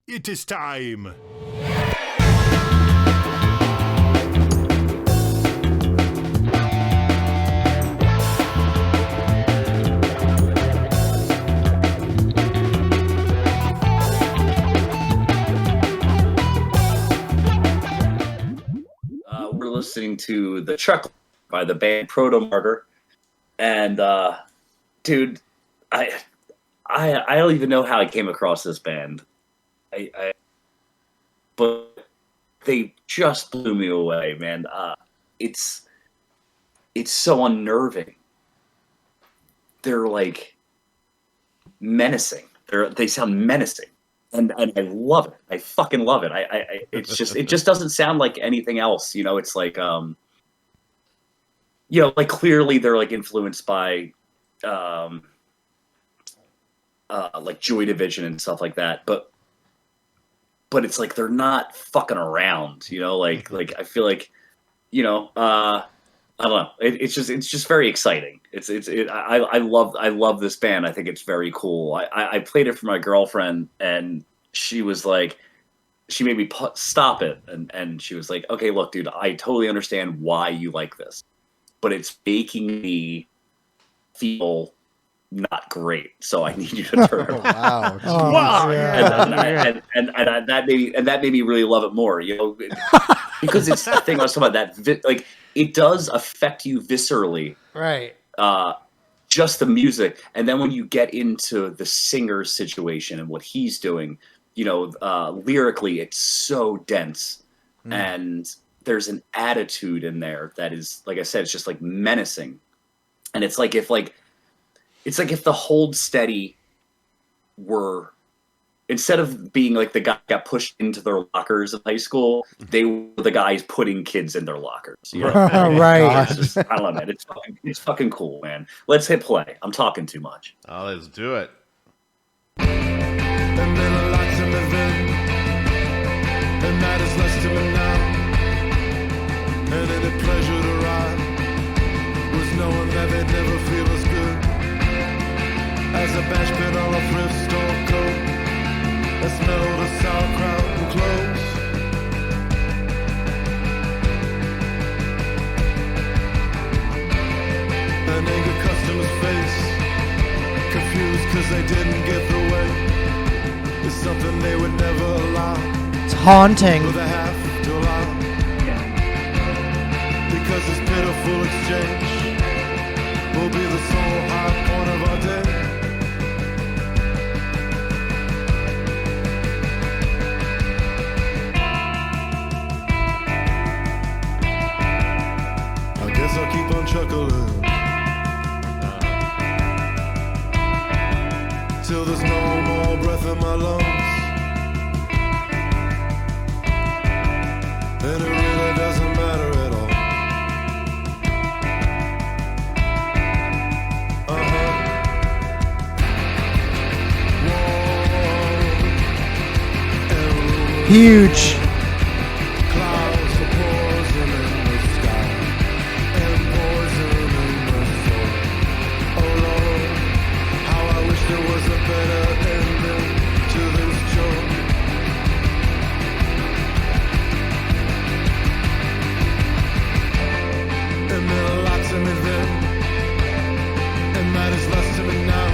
It is time. We're listening to the Chuckler by the band Protomartyr, and dude, I don't even know how I came across this band. But they just blew me away, man. It's so unnerving. They're like menacing. They sound menacing, and I love it. I fucking love it. It just doesn't sound like anything else. You know, it's like like clearly they're like influenced by like Joy Division and stuff like that, but it's like they're not fucking around, like I feel like, I don't know. It's just very exciting. I love this band. I think it's very cool. I played it for my girlfriend, and she was like, she made me stop it, and she was like, okay, look, dude, I totally understand why you like this, but it's making me feel not great, so I need you to turn it around. Wow. And that made me really love it more, because it's the thing I was talking about, that like it does affect you viscerally, right? Just the music, and then when you get into the singer's situation and what he's doing, lyrically, it's so dense, and there's an attitude in there that is, like I said, it's just like menacing, and it's like if the Hold Steady were, instead of being like the guy got pushed into their lockers in high school, they were the guys putting kids in their lockers. Right. I don't know, man. It's fucking cool, man. Let's hit play. I'm talking too much. Oh, let's do it. And then a lot to live in, and that is less to me now. And any pleasure to ride was knowing that they'd never feel as good as a bash pit on a thrift store coat that smelled of sauerkraut and cloves. An angry customer's face, confused cause they didn't get the way, is something they would never allow. It's haunting. But they have to allow, because this pitiful exchange will be the sole high point of our day. I guess I'll keep on chuckling till there's no more breath in my lungs, and it really doesn't matter at all. Huge. Clouds are poison in the sky and poison in the soul. Oh Lord, how I wish there was a better ending to this joke. And there are lots of me then, and that is less to me now.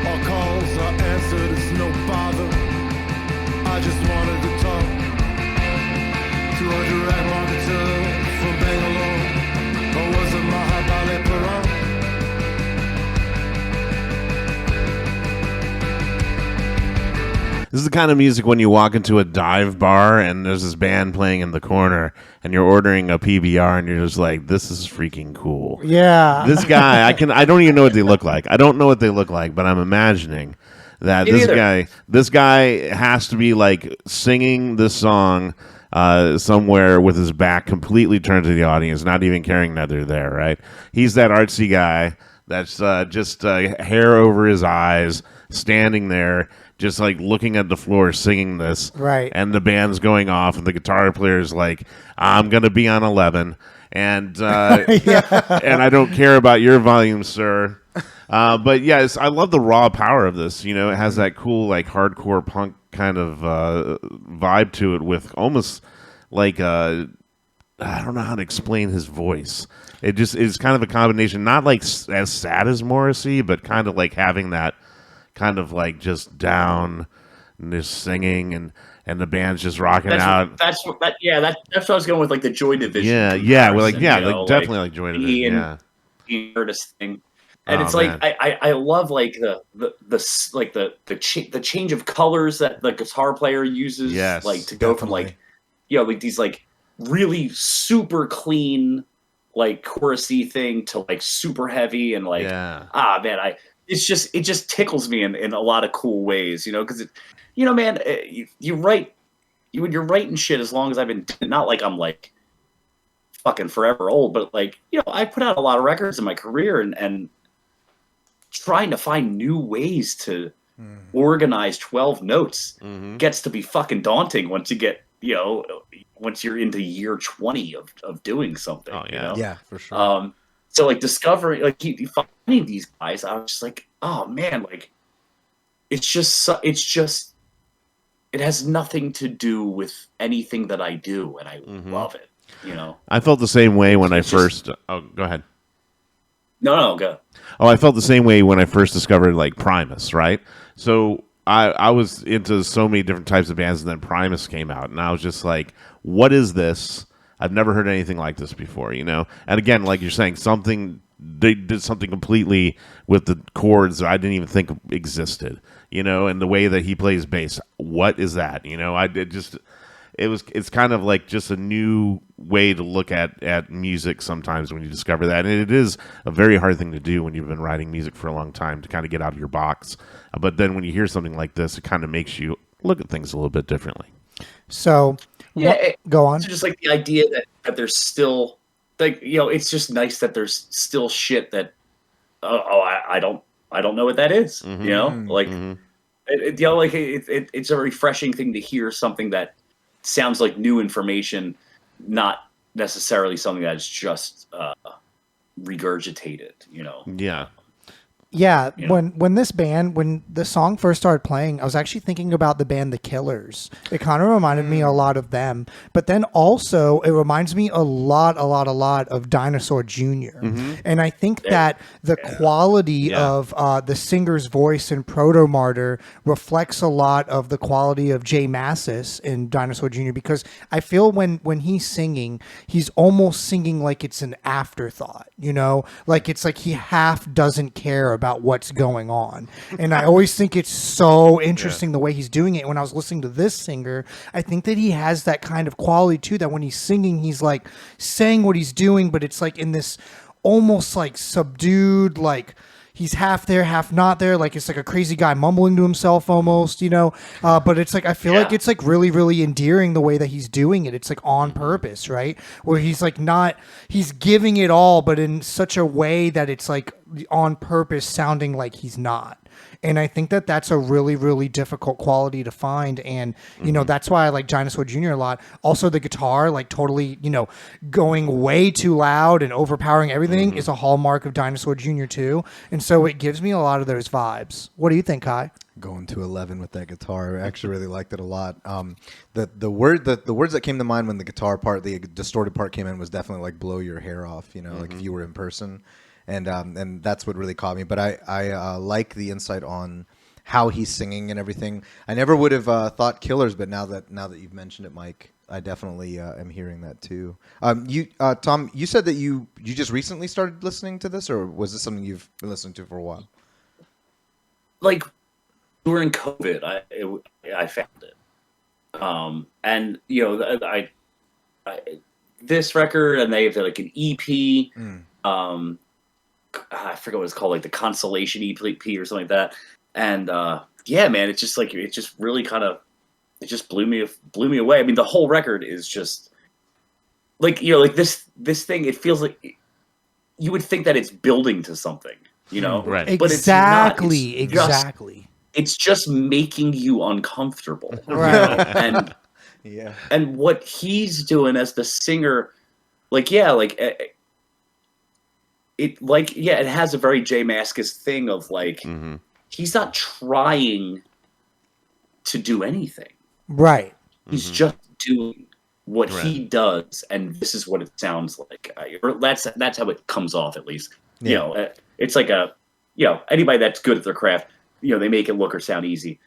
All calls are answered, it's no bother. I just wanted to talk to a direct marketer from Bangalore, or was it Mahabalipuram? This is the kind of music when you walk into a dive bar and there's this band playing in the corner and you're ordering a PBR and you're just like, this is freaking cool. Yeah. This guy, I don't even know what they look like. I don't know what they look like, but I'm imagining that this guy has to be like singing this song somewhere with his back completely turned to the audience, not even caring that they're there, right? He's that artsy guy that's just hair over his eyes, standing there, just like looking at the floor, singing this. Right. And the band's going off, and the guitar player's like, I'm going to be on 11. And and I don't care about your volume, sir. But yes, I love the raw power of this. It has that cool like hardcore punk kind of vibe to it with almost like I don't know how to explain his voice. It just is kind of a combination, not like as sad as Morrissey, but kind of like having that kind of like just down and just singing and the band's just rocking out. That's what I was going with, like the Joy Division. Yeah, well, definitely like Joy Division. Yeah, he heard this thing, and it's man. like I love like the change of colors that the guitar player uses, Yes, like to go from like like these like really super clean like chorusy thing to like super heavy and like man, it just tickles me in a lot of cool ways, because man, you write when you're writing shit, as long as I've been, not like I'm like fucking forever old, but like I put out a lot of records in my career, and trying to find new ways to organize 12 notes gets to be fucking daunting once you get once you're into year 20 of doing something. Yeah, for sure. So like discovering, like you finding these guys, I was just like, oh man, like it has nothing to do with anything that I do, and I love it. I felt the same way when I first. Oh, go ahead. No, go. Oh, I felt the same way when I first discovered like Primus, right? So I was into so many different types of bands, and then Primus came out, and I was just like, what is this? I've never heard anything like this before, And again, like you're saying, they did something completely with the chords that I didn't even think existed, and the way that he plays bass. What is that? It's kind of like just a new way to look at music sometimes when you discover that. And it is a very hard thing to do when you've been writing music for a long time, to kind of get out of your box. But then when you hear something like this, it kind of makes you look at things a little bit differently. So, go on. It's just like the idea that there's still, like, it's just nice that there's still shit that, I don't know what that is, like, it's a refreshing thing to hear something that sounds like new information, not necessarily something that's just regurgitated, Yeah, when the song first started playing, I was actually thinking about the band The Killers. It kind of reminded me a lot of them, but then also it reminds me a lot of Dinosaur Jr. And I think that the quality of the singer's voice in Protomartyr reflects a lot of the quality of Jay Mascis in Dinosaur Jr. because I feel when he's singing, he's almost singing like it's an afterthought, like it's like he half doesn't care about what's going on. And I always think it's so interesting the way he's doing it. When I was listening to this singer, I think that he has that kind of quality too, that when he's singing, he's like saying what he's doing, but it's like in this almost like subdued, like he's half there, half not there. Like it's like a crazy guy mumbling to himself almost, but it's like, I feel like it's like really, really endearing the way that he's doing it. It's like on purpose, right? Where he's like he's giving it all, but in such a way that it's like on purpose sounding like he's not. And I think that that's a really, really difficult quality to find. And, that's why I like Dinosaur Jr. a lot. Also, the guitar, like totally, going way too loud and overpowering everything is a hallmark of Dinosaur Jr. too. And so it gives me a lot of those vibes. What do you think, Kai? Going to 11 with that guitar. I actually really liked it a lot. The words that came to mind when the guitar part, the distorted part came in was definitely like blow your hair off, like if you were in person. And that's what really caught me. But I like the insight on how he's singing and everything. I never would have thought Killers, but now that you've mentioned it, Mike, I definitely am hearing that too. Tom, you said that you just recently started listening to this, or was this something you've been listening to for a while? Like during COVID, I found it, and I this record, and they have like an EP. I forget what it's called, like the Consolation EP or something like that. And man, it's just like it just really kind of blew me away. I mean, the whole record is just like like this thing. It feels like you would think that it's building to something, right? But exactly. It's just making you uncomfortable, right? And and what he's doing as the singer, it has a very J Mascis thing of like he's not trying to do anything. Right. He's just doing what he does, and this is what it sounds like. Or that's how it comes off, at least. Yeah. You know, it's like anybody that's good at their craft, they make it look or sound easy.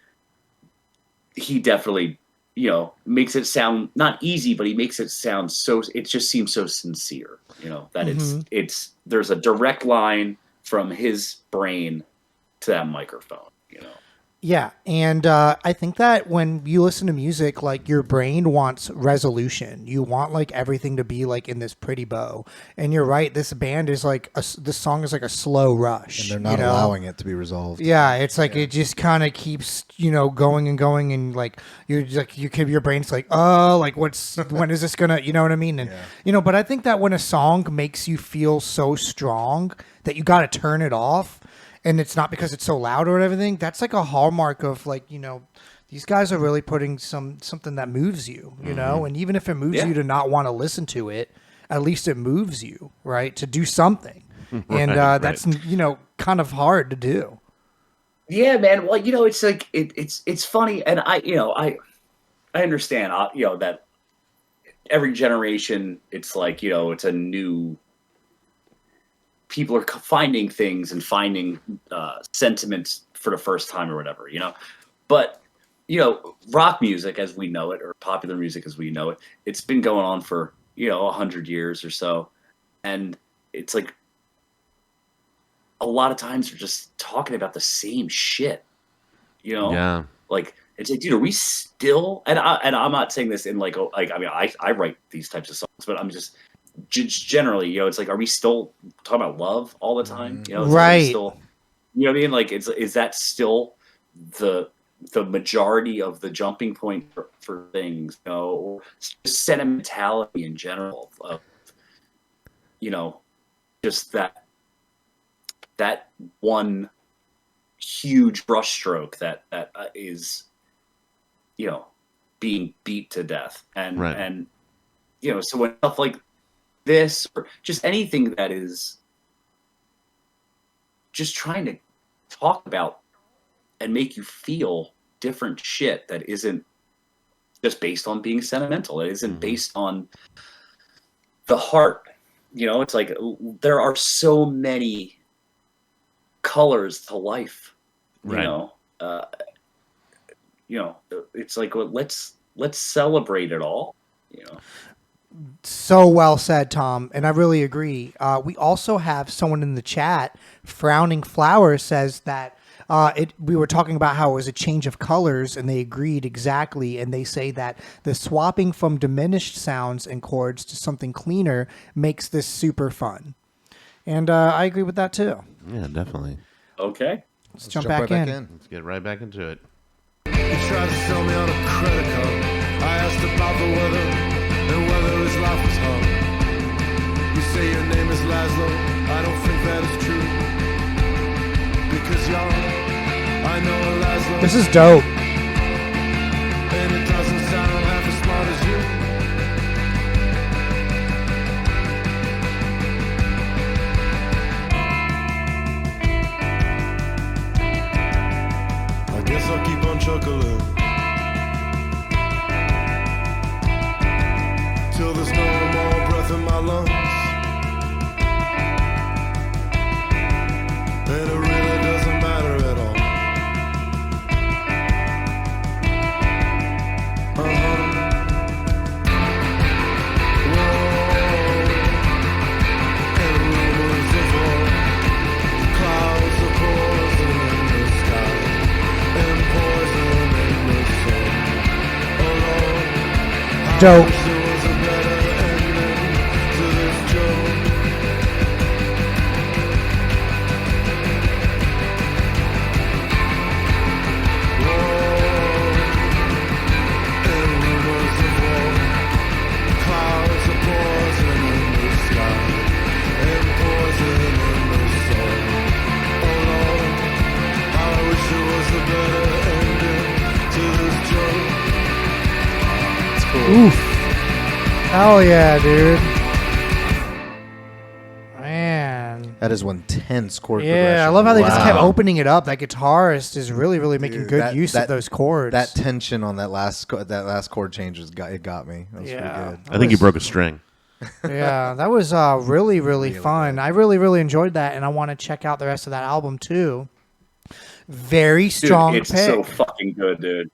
He definitely, makes it sound not easy, but he makes it sound it just seems so sincere, that it's there's a direct line from his brain to that microphone, Yeah, and I think that when you listen to music, like your brain wants resolution. You want like everything to be like in this pretty bow. And you're right. This band is like this song is like a slow rush. And they're not allowing it to be resolved. Yeah, it's like it just kind of keeps going and going, and like your brain's like, oh, like when is this gonna, you know what I mean? And but I think that when a song makes you feel so strong that you got to turn it off. And it's not because it's so loud or everything. That's like a hallmark of like, these guys are really putting something that moves you, and even if it moves you to not want to listen to it, at least it moves you, right, to do something. And that's, kind of hard to do. Yeah, man. Well, it's like, it's funny. And I understand, that every generation, it's like, it's a new, people are finding things and finding sentiments for the first time or whatever, But, rock music as we know it, or popular music as we know it, it's been going on for, 100 years or so. And it's like a lot of times we're just talking about the same shit, Yeah. Like, it's like, dude, are we still, and I'm not saying this in like I mean, I write these types of songs, but I'm just generally, it's like, are we still talking about love all the time? Right. Still, you know what I mean? Like, is that still the majority of the jumping point for things, or just sentimentality in general of, just that one huge brushstroke that is, being beat to death. And, so when stuff like this, or just anything that is just trying to talk about and make you feel different shit that isn't just based on being sentimental. It isn't based on the heart. It's like there are so many colors to life. Right. It's like, well, let's celebrate it all. So well said, Tom, and I really agree. We also have someone in the chat, Frowning Flower, says that we were talking about how it was a change of colors, and they agreed exactly. And they say that the swapping from diminished sounds and chords to something cleaner makes this super fun. And I agree with that too. Yeah, definitely. Okay. Let's jump back right in. Let's get right back into it. You tried to sell me on a credit card. I asked about the weather and whether his life was hard. You say your name is Laszlo. I don't think that is true. Because I know a Laszlo. This is dope. And it doesn't sound half as smart as you. I guess I'll keep on chuckling till there's no more breath in my lungs. And it really doesn't matter at all. Dope. Oof. Hell yeah, dude. Man. That is one tense chord Yeah, progression. I love how they just kept Wow. opening it up. That guitarist is really making Dude, good that- use that- of those chords. That tension on that last chord change got me. That was Yeah. pretty good. I think he broke a string. Yeah, that was really fun. good. I really enjoyed that, and I want to check out the rest of that album too. Very strong Dude, it's pick. so fucking good, dude.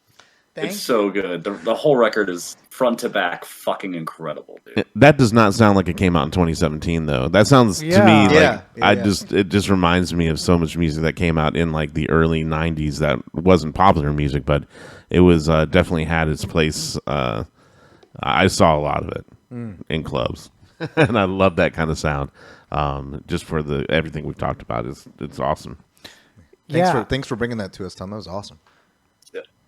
Thank It's so good. The whole record is front to back fucking incredible, dude. That does not sound like it came out in 2017, though. That sounds to me Yeah. like Yeah, I yeah. it just reminds me of so much music that came out in like the early 90s that wasn't popular music, but it was definitely had its place. I saw a lot of it in clubs, and I love that kind of sound. Just for everything we've talked about, it's awesome. Thanks for bringing that to us, Tom. That was awesome.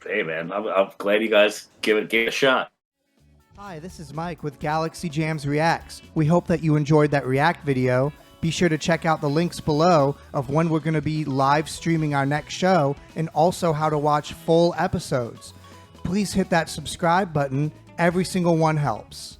Hey, man, I'm glad you guys gave it a shot. Hi, this is Mike with Galaxy Jams Reacts. We hope that you enjoyed that React video. Be sure to check out the links below of when we're going to be live streaming our next show and also how to watch full episodes. Please hit that subscribe button. Every single one helps.